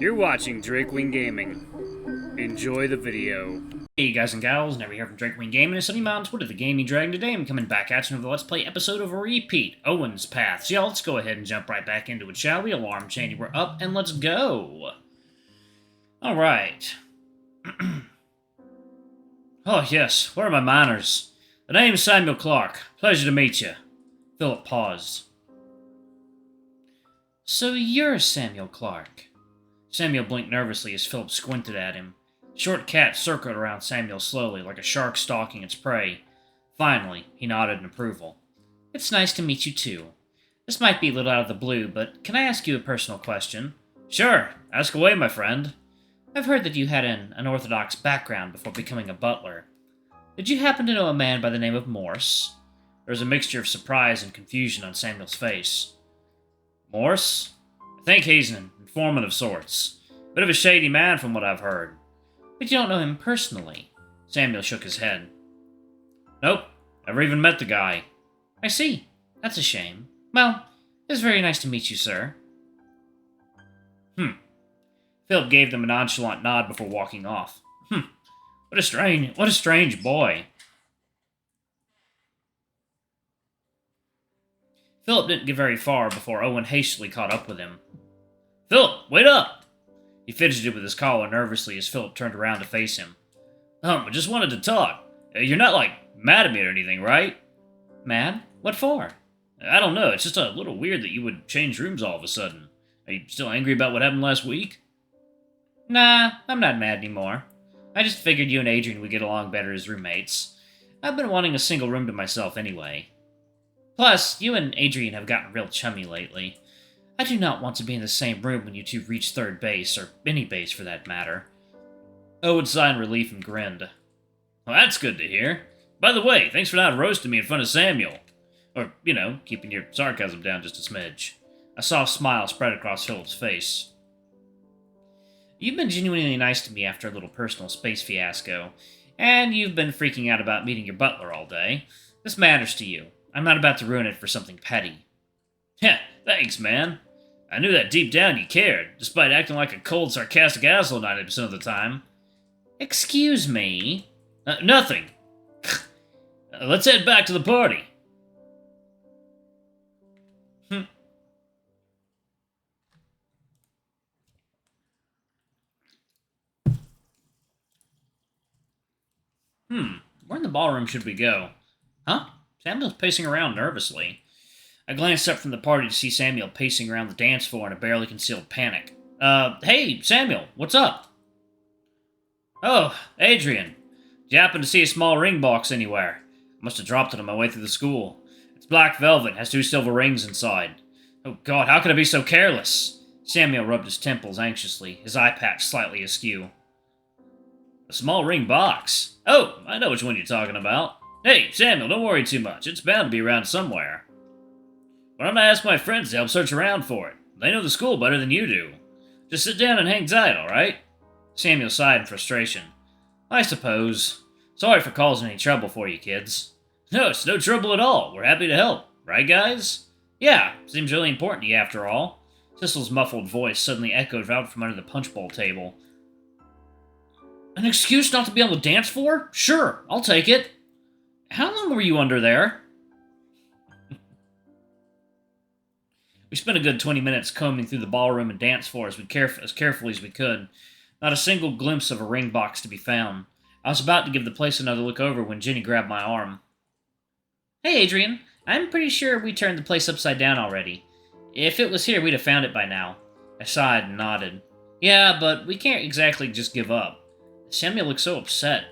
You're watching Drakewing Gaming. Enjoy the video. Hey guys and gals, Never here from Drakewing Gaming and Sunny Mountains. What are the gaming dragon today? I'm coming back at you with a Let's Play episode of a repeat, Owen's Path. So yeah, let's go ahead and jump right back into it, shall we? Alarm changing, we're up, and let's go. Alright. Oh yes, where are my manners? The name's Samuel Clark. Pleasure to meet you. Philip paused. So you're Samuel Clark. Samuel blinked nervously as Philip squinted at him. The short cat circled around Samuel slowly, like a shark stalking its prey. Finally, he nodded in approval. It's nice to meet you too. This might be a little out of the blue, but can I ask you a personal question? Sure, ask away, my friend. I've heard that you had an unorthodox background before becoming a butler. Did you happen to know a man by the name of Morse? There was a mixture of surprise and confusion on Samuel's face. Morse? I think he's an informant of sorts. Bit of a shady man from what I've heard. But you don't know him personally. Samuel shook his head. Nope, never even met the guy. I see. That's a shame. Well, it's very nice to meet you, sir. Philip gave them a nonchalant nod before walking off. What a strange boy. Philip didn't get very far before Owen hastily caught up with him. Philip, wait up! He fidgeted with his collar nervously as Philip turned around to face him. I just wanted to talk. You're not, mad at me or anything, right? Mad? What for? I don't know, it's just a little weird that you would change rooms all of a sudden. Are you still angry about what happened last week? Nah, I'm not mad anymore. I just figured you and Adrian would get along better as roommates. I've been wanting a single room to myself anyway. Plus, you and Adrian have gotten real chummy lately. I do not want to be in the same room when you two reach third base, or any base for that matter. Owen sighed in relief and grinned. Well, that's good to hear. By the way, thanks for not roasting me in front of Samuel. Or, keeping your sarcasm down just a smidge. A soft smile spread across Philip's face. You've been genuinely nice to me after a little personal space fiasco, and you've been freaking out about meeting your butler all day. This matters to you. I'm not about to ruin it for something petty. Heh, thanks, man. I knew that deep down you cared, despite acting like a cold, sarcastic asshole 90% of the time. Excuse me? Nothing. Let's head back to the party. Where in the ballroom should we go? Huh? Samuel's pacing around nervously. I glanced up from the party to see Samuel pacing around the dance floor in a barely concealed panic. Hey, Samuel, what's up? Oh, Adrian. Did you happen to see a small ring box anywhere? I must have dropped it on my way through the school. It's black velvet, has 2 silver rings inside. Oh God, how could I be so careless? Samuel rubbed his temples anxiously, his eye patch slightly askew. A small ring box? Oh, I know which one you're talking about. Hey, Samuel, don't worry too much. It's bound to be around somewhere. Why don't I ask my friends to help search around for it? They know the school better than you do. Just sit down and hang tight, alright? Samuel sighed in frustration. I suppose. Sorry for causing any trouble for you kids. No, it's no trouble at all. We're happy to help. Right, guys? Yeah, seems really important to you after all. Sissel's muffled voice suddenly echoed out from under the punch bowl table. An excuse not to be on the dance floor? Sure, I'll take it. How long were you under there? We spent a good 20 minutes combing through the ballroom and dance floor as carefully as we could. Not a single glimpse of a ring box to be found. I was about to give the place another look over when Jinny grabbed my arm. Hey, Adrian. I'm pretty sure we turned the place upside down already. If it was here, we'd have found it by now. I sighed and nodded. Yeah, but we can't exactly just give up. Samuel looked so upset.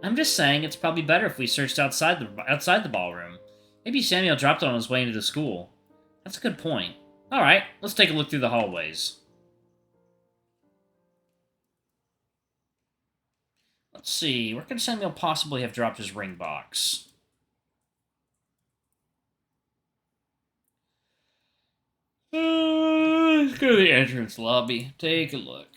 I'm just saying it's probably better if we searched outside the ballroom. Maybe Samuel dropped it on his way into the school. That's a good point. Alright, let's take a look through the hallways. Let's see, where could Samuel possibly have dropped his ring box? Let's go to the entrance lobby. Take a look.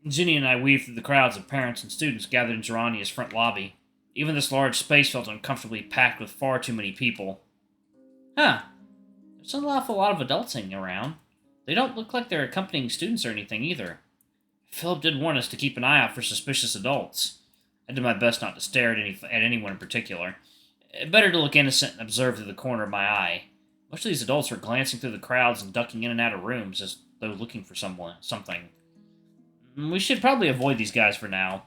Jinny and I weaved through the crowds of parents and students gathered in Gerania's front lobby. Even this large space felt uncomfortably packed with far too many people. Huh. There's an awful lot of adults hanging around. They don't look like they're accompanying students or anything either. Philip did warn us to keep an eye out for suspicious adults. I did my best not to stare at anyone in particular. Better to look innocent and observe through the corner of my eye. Most of these adults were glancing through the crowds and ducking in and out of rooms as though looking for something. We should probably avoid these guys for now.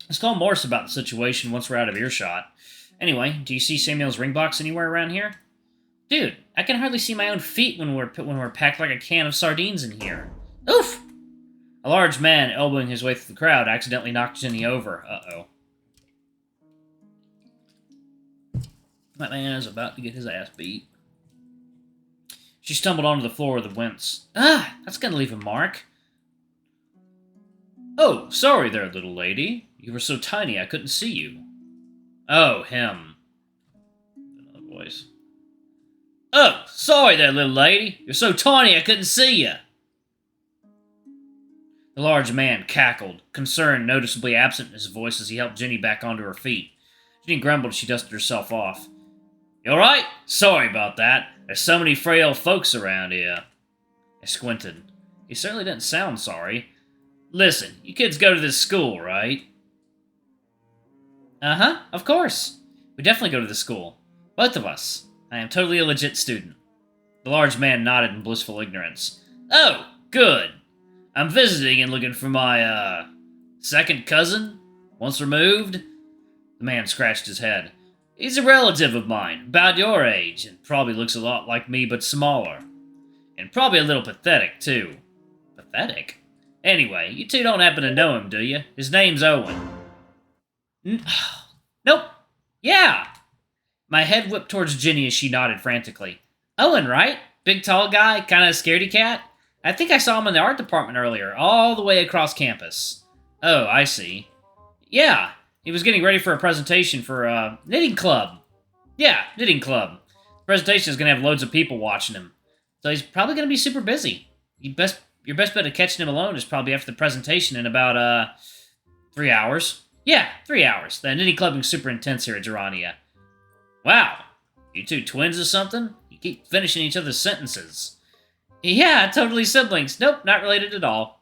Let's call Morse about the situation once we're out of earshot. Anyway, do you see Samuel's ring box anywhere around here? Dude, I can hardly see my own feet when we're packed like a can of sardines in here. Oof! A large man, elbowing his way through the crowd, accidentally knocked Jinny over. Uh-oh. That man is about to get his ass beat. She stumbled onto the floor with a wince. Ah, that's gonna leave a mark. Oh, sorry there, little lady. You were so tiny I couldn't see you. Oh, him. Another voice. Oh, sorry there, little lady. You're so tiny I couldn't see you. The large man cackled, concern noticeably absent in his voice as he helped Jinny back onto her feet. Jinny grumbled as she dusted herself off. You alright? Sorry about that. There's so many frail folks around here. I squinted. He certainly didn't sound sorry. Listen, you kids go to this school, right? Uh-huh, of course. We definitely go to this school. Both of us. I am totally a legit student. The large man nodded in blissful ignorance. Oh, good. I'm visiting and looking for my, second cousin? Once removed? The man scratched his head. He's a relative of mine, about your age, and probably looks a lot like me but smaller. And probably a little pathetic, too. Pathetic? Anyway, you two don't happen to know him, do you? His name's Owen. Nope. Yeah. My head whipped towards Jinny as she nodded frantically. Owen, right? Big tall guy, kind of a scaredy cat? I think I saw him in the art department earlier, all the way across campus. Oh, I see. Yeah, he was getting ready for a presentation for, knitting club. Yeah, knitting club. The presentation is going to have loads of people watching him, so he's probably going to be super busy. Your best bet of catching him alone is probably after the presentation in about, 3 hours. Yeah, 3 hours. The knitting clubbing's super intense here at Gerania. Wow, you two twins or something? You keep finishing each other's sentences. Yeah, totally siblings. Nope, not related at all.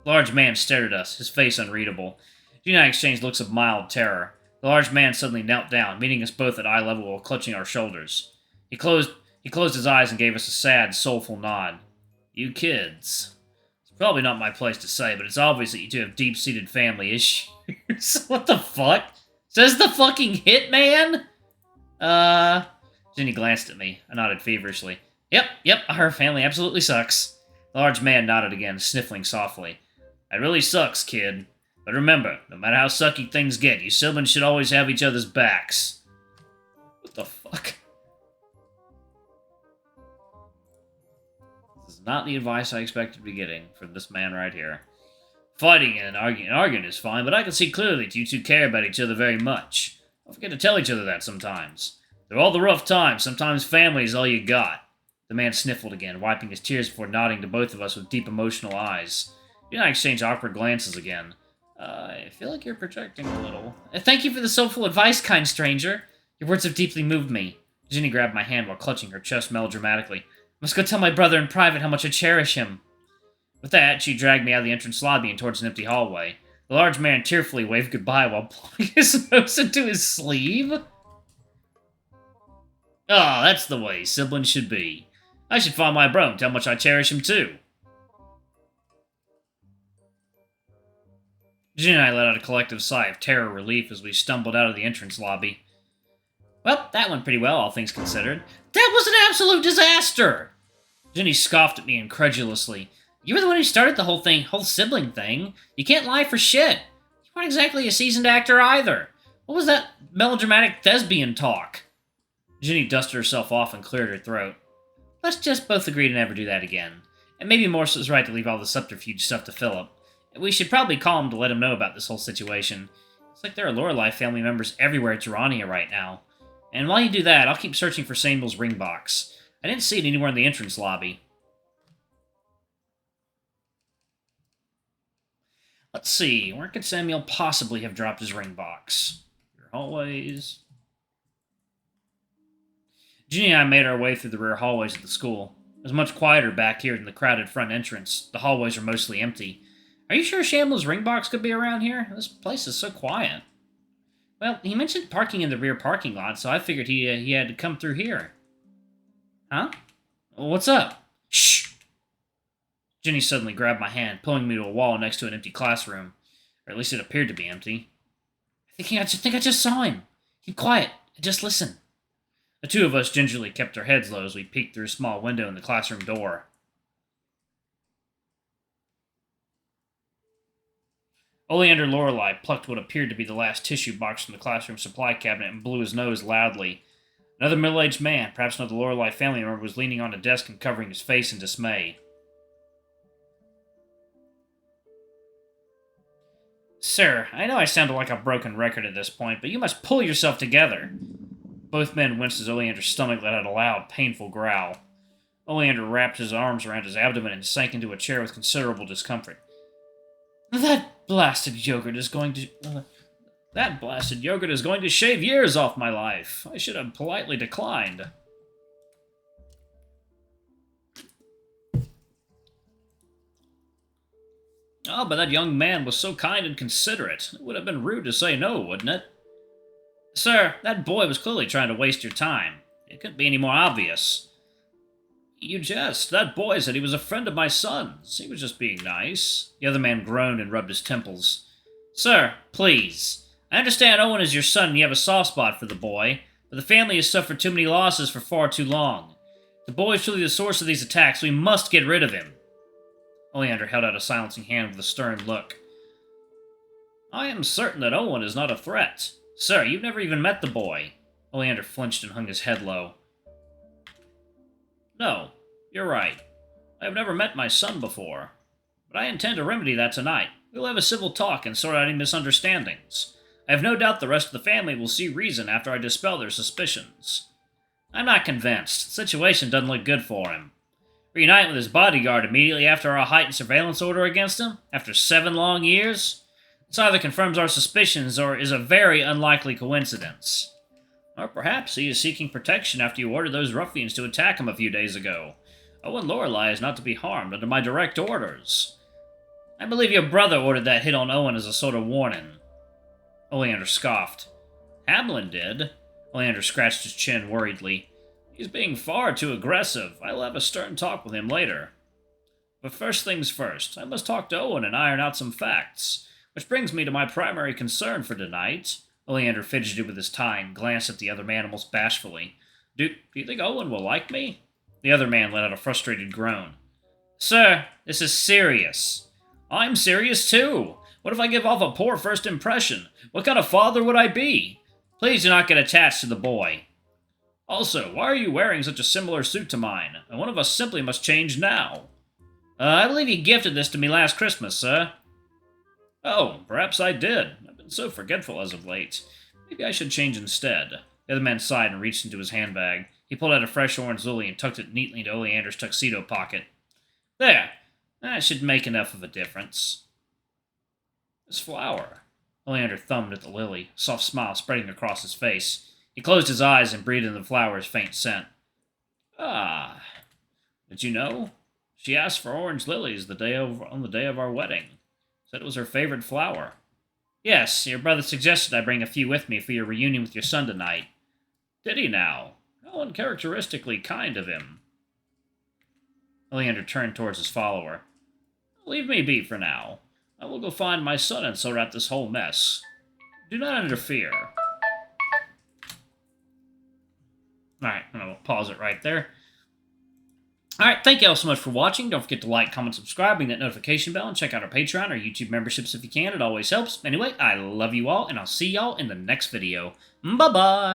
The large man stared at us, his face unreadable. Gina and I exchanged looks of mild terror. The large man suddenly knelt down, meeting us both at eye level while clutching our shoulders. He closed his eyes and gave us a sad, soulful nod. You kids. It's probably not my place to say, but it's obvious that you two have deep-seated family issues. What the fuck? Says the fucking hitman? Jinny glanced at me. I nodded feverishly. Yep, our family absolutely sucks. The large man nodded again, sniffling softly. It really sucks, kid. But remember, no matter how sucky things get, you siblings should always have each other's backs. What the fuck? This is not the advice I expected to be getting from this man right here. Fighting and arguing is fine, but I can see clearly that you two care about each other very much. Don't forget to tell each other that sometimes. Through all the rough times, sometimes family is all you got. The man sniffled again, wiping his tears before nodding to both of us with deep emotional eyes. You and I exchanged awkward glances again. I feel like you're projecting a little. Thank you for the soulful advice, kind stranger. Your words have deeply moved me. Jinny grabbed my hand while clutching her chest melodramatically. Must go tell my brother in private how much I cherish him. With that, she dragged me out of the entrance lobby and towards an empty hallway. The large man tearfully waved goodbye while blowing his nose into his sleeve. Oh, that's the way siblings should be. I should find my bro and tell how much I cherish him too. Jen and I let out a collective sigh of terror relief as we stumbled out of the entrance lobby. Well, that went pretty well, all things considered. That was an absolute disaster! Jenny scoffed at me incredulously. You were the one who started the whole sibling thing. You can't lie for shit. You weren't exactly a seasoned actor either. What was that melodramatic thespian talk? Jenny dusted herself off and cleared her throat. Let's just both agree to never do that again. And maybe Morse was right to leave all the subterfuge stuff to Philip. We should probably call him to let him know about this whole situation. It's like there are Lorelei family members everywhere at Gerania right now. And while you do that, I'll keep searching for Samuel's ring box. I didn't see it anywhere in the entrance lobby. Let's see, where could Samuel possibly have dropped his ring box? Your hallways. Ginny and I made our way through the rear hallways of the school. was much quieter back here than the crowded front entrance. The hallways are mostly empty. Are you sure Shamblow's ring box could be around here? This place is so quiet. Well, he mentioned parking in the rear parking lot, so I figured he had to come through here. Huh? What's up? Shh! Jinny suddenly grabbed my hand, pulling me to a wall next to an empty classroom. Or at least it appeared to be empty. I think I just saw him. Keep quiet and just listen. The two of us gingerly kept our heads low as we peeked through a small window in the classroom door. Oleander Lorelei plucked what appeared to be the last tissue box from the classroom supply cabinet and blew his nose loudly. Another middle-aged man, perhaps another Lorelei family member, was leaning on a desk and covering his face in dismay. Sir, I know I sound like a broken record at this point, but you must pull yourself together. Both men winced as Oleander's stomach let out a loud, painful growl. Oleander wrapped his arms around his abdomen and sank into a chair with considerable discomfort. That blasted yogurt is going to shave years off my life. I should have politely declined. Oh, but that young man was so kind and considerate. It would have been rude to say no, wouldn't it? Sir, that boy was clearly trying to waste your time. It couldn't be any more obvious. You jest. That boy said he was a friend of my son's. He was just being nice. The other man groaned and rubbed his temples. Sir, please. I understand Owen is your son and you have a soft spot for the boy, but the family has suffered too many losses for far too long. The boy is truly the source of these attacks. We must get rid of him. Oleander held out a silencing hand with a stern look. I am certain that Owen is not a threat. Sir, you've never even met the boy. Oleander flinched and hung his head low. No, you're right. I have never met my son before. But I intend to remedy that tonight. We'll have a civil talk and sort out any misunderstandings. I have no doubt the rest of the family will see reason after I dispel their suspicions. I'm not convinced. The situation doesn't look good for him. Reunite with his bodyguard immediately after our heightened surveillance order against him, after 7 long years? This either confirms our suspicions or is a very unlikely coincidence. Or perhaps he is seeking protection after you ordered those ruffians to attack him a few days ago. Owen Lorelei is not to be harmed under my direct orders. I believe your brother ordered that hit on Owen as a sort of warning. Oleander scoffed. Hamlin did. Oleander scratched his chin worriedly. He's being far too aggressive. I'll have a stern talk with him later. But first things first, I must talk to Owen and iron out some facts. Which brings me to my primary concern for tonight. Oleander fidgeted with his tie and glanced at the other man almost bashfully. Do you think Owen will like me? The other man let out a frustrated groan. Sir, this is serious. I'm serious too. What if I give off a poor first impression? What kind of father would I be? Please do not get attached to the boy. Also, why are you wearing such a similar suit to mine? And one of us simply must change now. I believe you gifted this to me last Christmas, sir. Oh, perhaps I did. I've been so forgetful as of late. Maybe I should change instead. The other man sighed and reached into his handbag. He pulled out a fresh orange lily and tucked it neatly into Oleander's tuxedo pocket. There! That should make enough of a difference. This flower. Oleander thumbed at the lily, a soft smile spreading across his face. He closed his eyes and breathed in the flower's faint scent. Ah, did you know? She asked for orange lilies on the day of our wedding. Said it was her favorite flower. Yes, your brother suggested I bring a few with me for your reunion with your son tonight. Did he now? How uncharacteristically kind of him. Oleander turned towards his follower. Leave me be for now. I will go find my son and sort out this whole mess. Do not interfere. Alright, I'm going to pause it right there. Alright, thank you all so much for watching. Don't forget to like, comment, subscribe, ring that notification bell, and check out our Patreon or YouTube memberships if you can. It always helps. Anyway, I love you all, and I'll see y'all in the next video. Bye-bye!